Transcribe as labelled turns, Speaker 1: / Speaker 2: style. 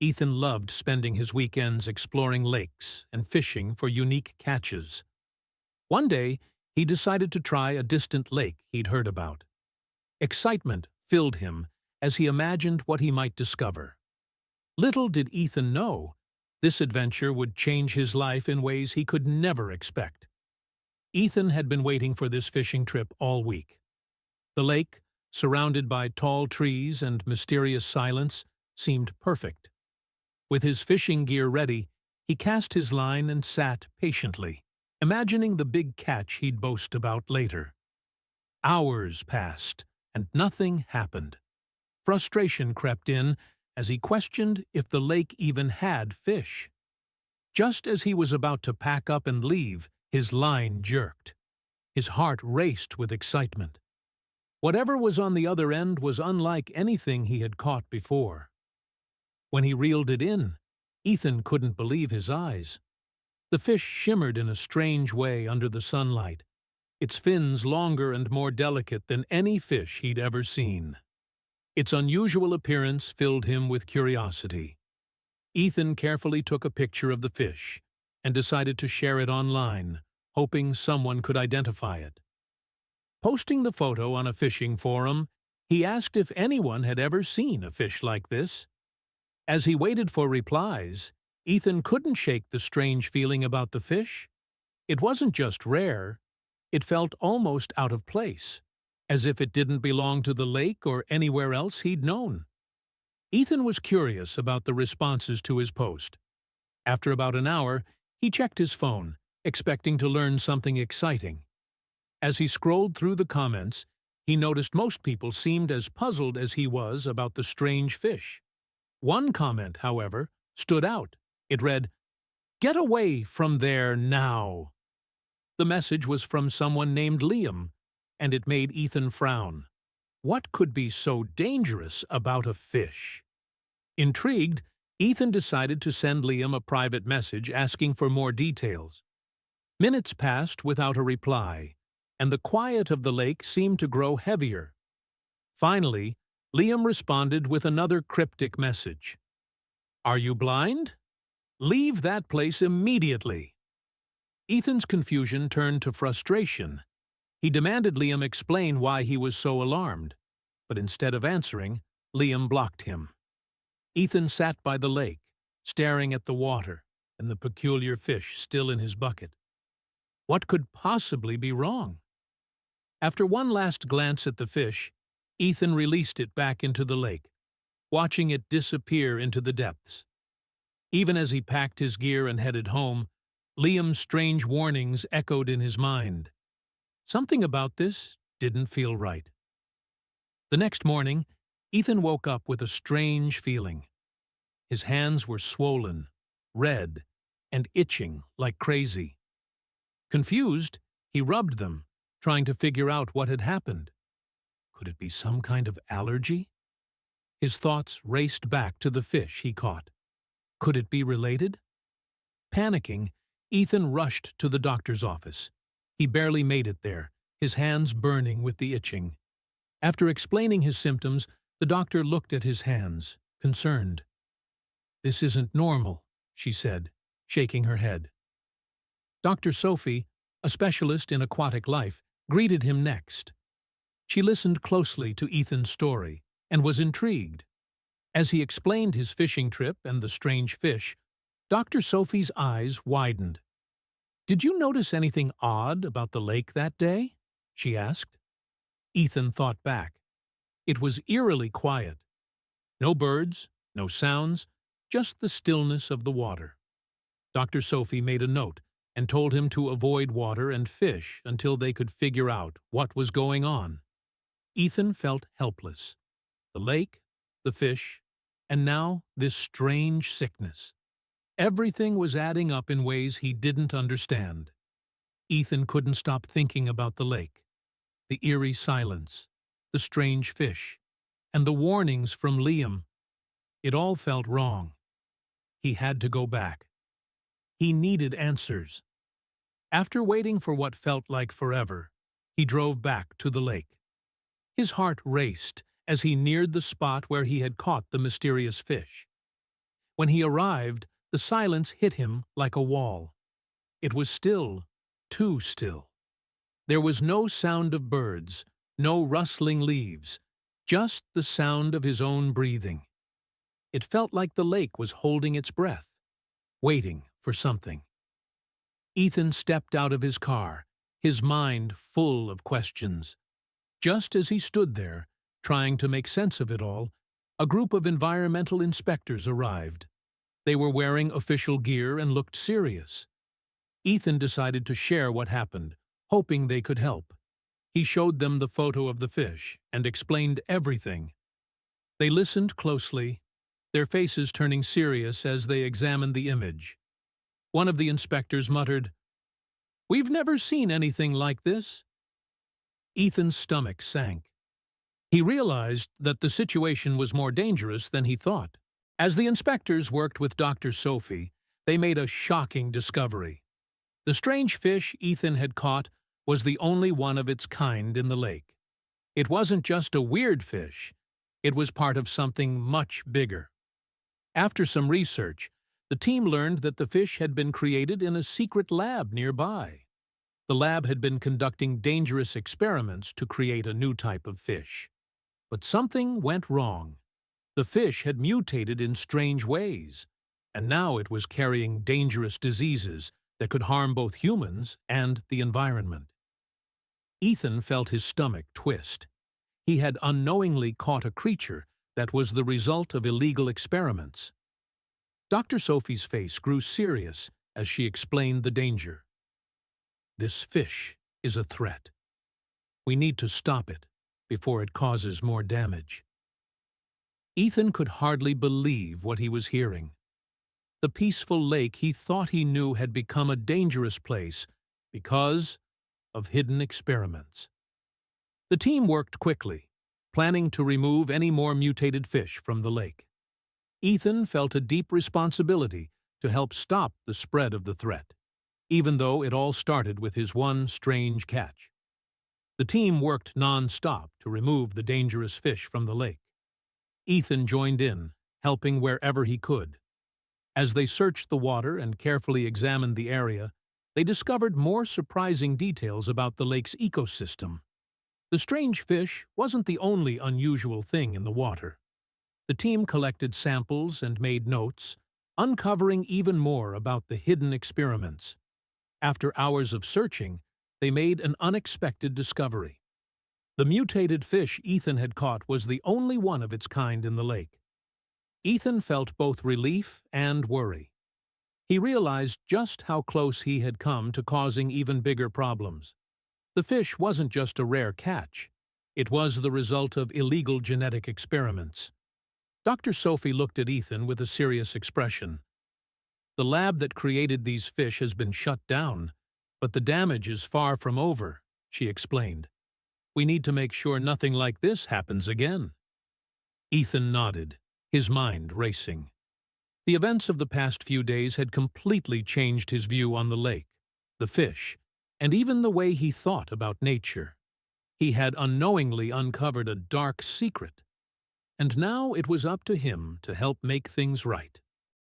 Speaker 1: Ethan loved spending his weekends exploring lakes and fishing for unique catches. One day, he decided to try a distant lake he'd heard about. Excitement filled him as he imagined what he might discover. Little did Ethan know, this adventure would change his life in ways he could never expect. Ethan had been waiting for this fishing trip all week. The lake, surrounded by tall trees and mysterious silence, seemed perfect. With his fishing gear ready, he cast his line and sat patiently, imagining the big catch he'd boast about later. Hours passed, and nothing happened. Frustration crept in as he questioned if the lake even had fish. Just as he was about to pack up and leave, his line jerked. His heart raced with excitement. Whatever was on the other end was unlike anything he had caught before. When he reeled it in, Ethan couldn't believe his eyes. The fish shimmered in a strange way under the sunlight, its fins longer and more delicate than any fish he'd ever seen. Its unusual appearance filled him with curiosity. Ethan carefully took a picture of the fish and decided to share it online, hoping someone could identify it. Posting the photo on a fishing forum, he asked if anyone had ever seen a fish like this. As he waited for replies, Ethan couldn't shake the strange feeling about the fish. It wasn't just rare, it felt almost out of place, as if it didn't belong to the lake or anywhere else he'd known. Ethan was curious about the responses to his post. After about an hour, he checked his phone, expecting to learn something exciting. As he scrolled through the comments, he noticed most people seemed as puzzled as he was about the strange fish. One comment, however, stood out. It read, "Get away from there now." The message was from someone named Liam, and it made Ethan frown. What could be so dangerous about a fish? Intrigued, Ethan decided to send Liam a private message asking for more details. Minutes passed without a reply, and the quiet of the lake seemed to grow heavier. Finally, Liam responded with another cryptic message. "Are you blind? Leave that place immediately." Ethan's confusion turned to frustration. He demanded Liam explain why he was so alarmed, but instead of answering, Liam blocked him. Ethan sat by the lake, staring at the water and the peculiar fish still in his bucket. What could possibly be wrong? After one last glance at the fish, Ethan released it back into the lake, watching it disappear into the depths. Even as he packed his gear and headed home, Liam's strange warnings echoed in his mind. Something about this didn't feel right. The next morning, Ethan woke up with a strange feeling. His hands were swollen, red, and itching like crazy. Confused, he rubbed them, trying to figure out what had happened. Could it be some kind of allergy? His thoughts raced back to the fish he caught. Could it be related? Panicking, Ethan rushed to the doctor's office. He barely made it there, his hands burning with the itching. After explaining his symptoms, the doctor looked at his hands, concerned. "This isn't normal," she said, shaking her head. Dr. Sophie, a specialist in aquatic life, greeted him next. She listened closely to Ethan's story and was intrigued. As he explained his fishing trip and the strange fish, Dr. Sophie's eyes widened. "Did you notice anything odd about the lake that day?" she asked. Ethan thought back. It was eerily quiet. No birds, no sounds, just the stillness of the water. Dr. Sophie made a note and told him to avoid water and fish until they could figure out what was going on. Ethan felt helpless. The lake, the fish, and now this strange sickness. Everything was adding up in ways he didn't understand. Ethan couldn't stop thinking about the lake, the eerie silence, the strange fish, and the warnings from Liam. It all felt wrong. He had to go back. He needed answers. After waiting for what felt like forever, he drove back to the lake. His heart raced as he neared the spot where he had caught the mysterious fish. When he arrived, the silence hit him like a wall. It was still, too still. There was no sound of birds, no rustling leaves, just the sound of his own breathing. It felt like the lake was holding its breath, waiting for something. Ethan stepped out of his car, his mind full of questions. Just as he stood there, trying to make sense of it all, a group of environmental inspectors arrived. They were wearing official gear and looked serious. Ethan decided to share what happened, hoping they could help. He showed them the photo of the fish and explained everything. They listened closely, their faces turning serious as they examined the image. One of the inspectors muttered, "We've never seen anything like this." Ethan's stomach sank. He realized that the situation was more dangerous than he thought. As the inspectors worked with Dr. Sophie, they made a shocking discovery. The strange fish Ethan had caught was the only one of its kind in the lake. It wasn't just a weird fish, it was part of something much bigger. After some research, the team learned that the fish had been created in a secret lab nearby. The lab had been conducting dangerous experiments to create a new type of fish. But something went wrong. The fish had mutated in strange ways, and now it was carrying dangerous diseases that could harm both humans and the environment. Ethan felt his stomach twist. He had unknowingly caught a creature that was the result of illegal experiments. Dr. Sophie's face grew serious as she explained the danger. "This fish is a threat. We need to stop it before it causes more damage." Ethan could hardly believe what he was hearing. The peaceful lake he thought he knew had become a dangerous place because of hidden experiments. The team worked quickly, planning to remove any more mutated fish from the lake. Ethan felt a deep responsibility to help stop the spread of the threat, even though it all started with his one strange catch. The team worked non-stop to remove the dangerous fish from the lake. Ethan joined in, helping wherever he could. As they searched the water and carefully examined the area, they discovered more surprising details about the lake's ecosystem. The strange fish wasn't the only unusual thing in the water. The team collected samples and made notes, uncovering even more about the hidden experiments. After hours of searching, they made an unexpected discovery. The mutated fish Ethan had caught was the only one of its kind in the lake. Ethan felt both relief and worry. He realized just how close he had come to causing even bigger problems. The fish wasn't just a rare catch. It was the result of illegal genetic experiments. Dr. Sophie looked at Ethan with a serious expression. "The lab that created these fish has been shut down, but the damage is far from over," she explained. "We need to make sure nothing like this happens again." Ethan nodded, his mind racing. The events of the past few days had completely changed his view on the lake, the fish, and even the way he thought about nature. He had unknowingly uncovered a dark secret, and now it was up to him to help make things right.